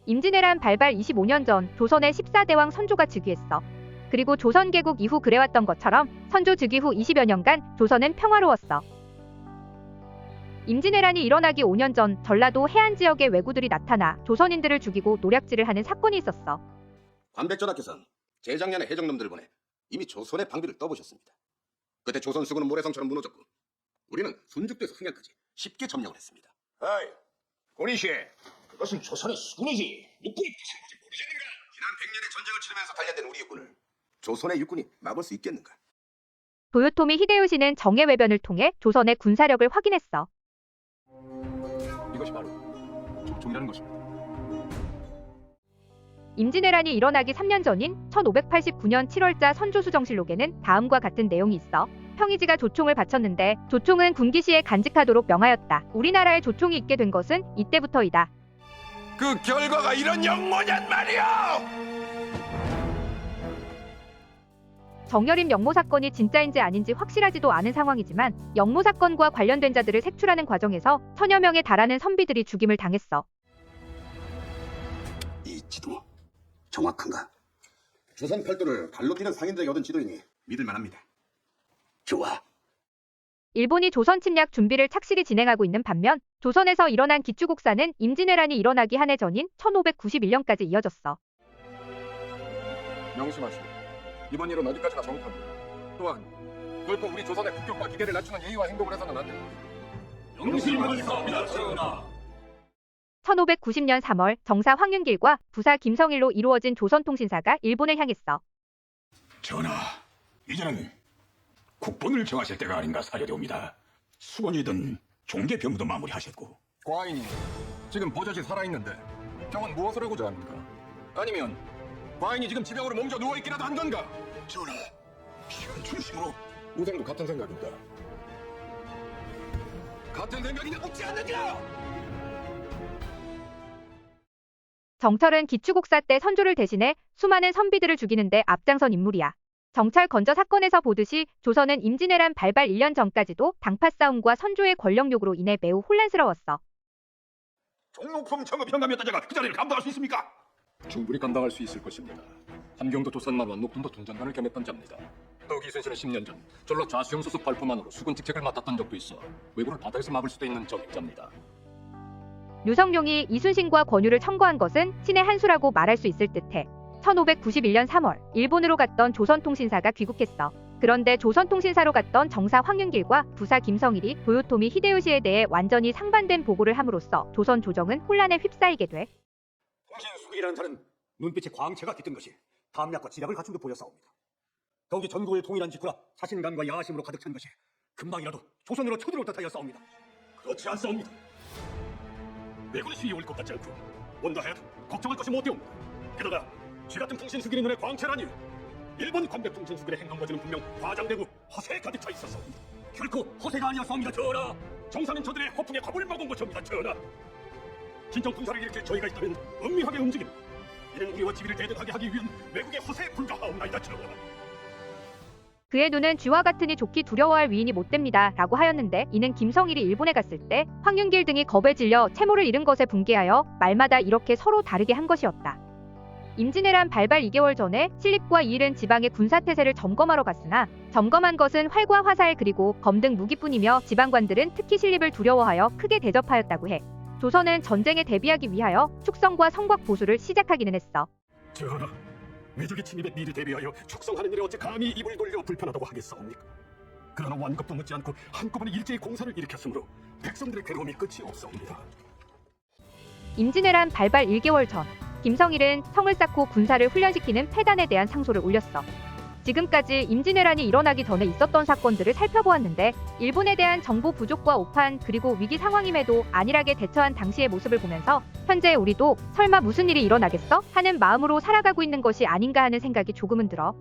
임진왜란 발발 25년 전 조선의 14대왕 선조가 즉위했어. 그리고 조선 개국 이후 그래왔던 것처럼 선조 즉위 후 20여 년간 조선은 평화로웠어. 임진왜란이 일어나기 5년 전 전라도 해안 지역의 왜구들이 나타나 조선인들을 죽이고 노략질을 하는 사건이 있었어. 관백전하께서는 재작년에 해적놈들을 보내 이미 조선의 방비를 떠보셨습니다. 그때 조선 수군은 모래성처럼 무너졌고 우리는 순죽도에서 흥양까지 쉽게 점령을 했습니다. 아이, 고리씨, 그것은 조선의 수군이지 육군이 무엇인지 모르겠는가? 지난 100년의 전쟁을 치르면서 단련된 우리 육군을 조선의 육군이 막을 수 있겠는가? 도요토미 히데요시는 정예외변을 통해 조선의 군사력을 확인했어. 이것이 바로 조총이라는 것입니다. 임진왜란이 일어나기 3년 전인 1589년 7월자 선조수정실록에는 다음과 같은 내용이 있어. 평의지가 조총을 바쳤는데 조총은 군기시에 간직하도록 명하였다. 우리나라에 조총이 있게 된 것은 이때부터이다. 그 결과가 이런 영모냔 말이오! 정여림 영모 사건이 진짜인지 아닌지 확실하지도 않은 상황이지만 영모 사건과 관련된 자들을 색출하는 과정에서 천여 명에 달하는 선비들이 죽임을 당했어. 이 지도 정확한가? 조선 팔도를 발로 뛰는 상인들에게 얻은 지도이니 믿을 만합니다. 좋아. 일본이 조선 침략 준비를 착실히 진행하고 있는 반면 조선에서 일어난 기축국사는 임진왜란이 일어나기 한 해 전인 1591년까지 이어졌어. 명심하시오. 이번 일은 어디까지나 정탐입니다. 또한 결코 우리 조선의 국격과 기계를 낮추는 예의와 행동을 해서는 안 됩니다. 명심하겠사옵니다, 전하. 1590년 3월 정사 황윤길과 부사 김성일로 이루어진 조선통신사가 일본을 향했어. 전하, 이제는 국본을 정하실 때가 아닌가 사료되옵니다. 수건이든 종계 병도 마무리하셨고. 과인이 지금 버젓이 살아있는데 병은 무엇을 하고자 합니까? 아니면 과인이 지금 지병으로 몽져 누워있기라도 한 건가? 전하, 피한 중심으로 우상도 같은 생각입니다. 같은 생각이냐 묻지 않느냐! 정철은 기축국사 때 선조를 대신해 수많은 선비들을 죽이는데 앞장선 인물이야. 정철 건저 사건에서 보듯이 조선은 임진왜란 발발 1년 전까지도 당파 싸움과 선조의 권력 요구로 인해 매우 혼란스러웠어. 종목품 정업 현감이었던 자가 그 자리를 감당할 수 있습니까? 충분히 감당할 수 있을 것입니다. 함경도 조선만원 녹동도 tun전관을 겸했던 자입니다. 더욱 이순신은 10년 전 전라 좌수영 소속 발포만으로 수군 직책을 맡았던 적도 있어 왜구를 바다에서 막을 수도 있는 적임자입니다. 류성룡이 이순신과 권유를 청구한 것은 신의 한 수라고 말할 수 있을 듯해. 1591년 3월 일본으로 갔던 조선통신사가 귀국했어. 그런데 조선통신사로 갔던 정사 황윤길과 부사 김성일이 도요토미 히데요시에 대해 완전히 상반된 보고를 함으로써 조선 조정은 혼란에 휩싸이게 돼. 통신수국이라는 자는 눈빛에 광채가 깃든 것이 담략과 지략을 갖춘 듯 보였사옵니다. 더욱이 전국을 통일한 직후라 자신감과 야심으로 가득 찬 것이 금방이라도 조선으로 쳐들어올 듯하여 싸웁니다. 그렇지 않사옵니다. 왜군의 시위 올 것 같지 않고 온다 해도 걱정할 것이 못되옵니다. 게다가 쥐 같은 통신수길의 눈에 광채라니 일본 관백 통신수길의 행동거지는 분명 과장되고 허세에 가득 차 있었사옵니다. 결코 허세가 아니었사옵니다, 전하. 정사는 저들의 허풍에 겁을 먹은 것입니다, 전하. 진정 군사를 일으킬 저희가 있다면 은밀하게 움직입니다. 이는 우리와 지위를 대등하게 하기 위한 외국의 허세에 불과하옵나이다, 전하. 그의 눈은 쥐와 같으니 좋기 두려워할 위인이 못됩니다 라고 하였는데, 이는 김성일이 일본에 갔을 때 황윤길 등이 겁에 질려 채모를 잃은 것에 분개하여 말마다 이렇게 서로 다르게 한 것이었다. 임진왜란 발발 2개월 전에 신립과 이일은 지방의 군사태세를 점검하러 갔으나 점검한 것은 활과 화살 그리고 검 등 무기뿐이며 지방관들은 특히 신립을 두려워하여 크게 대접하였다고 해. 조선은 전쟁에 대비하기 위하여 축성과 성곽 보수를 시작하기는 했어. 전하, 외적의 침입에 미리 대비하여 축성하는 일에 어찌 감히 입을 돌려 불편하다고 하겠사옵니까? 그러나 완급도 묻지 않고 한꺼번에 일제히 공사를 일으켰으므로 백성들의 괴로움이 끝이 없사옵니다. 임진왜란 발발 1개월 전 김성일은 성을 쌓고 군사를 훈련시키는 패단에 대한 상소를 올렸어. 지금까지 임진왜란이 일어나기 전에 있었던 사건들을 살펴보았는데 일본에 대한 정보 부족과 오판 그리고 위기 상황임에도 안일하게 대처한 당시의 모습을 보면서 현재 우리도 설마 무슨 일이 일어나겠어? 하는 마음으로 살아가고 있는 것이 아닌가 하는 생각이 조금은 들어.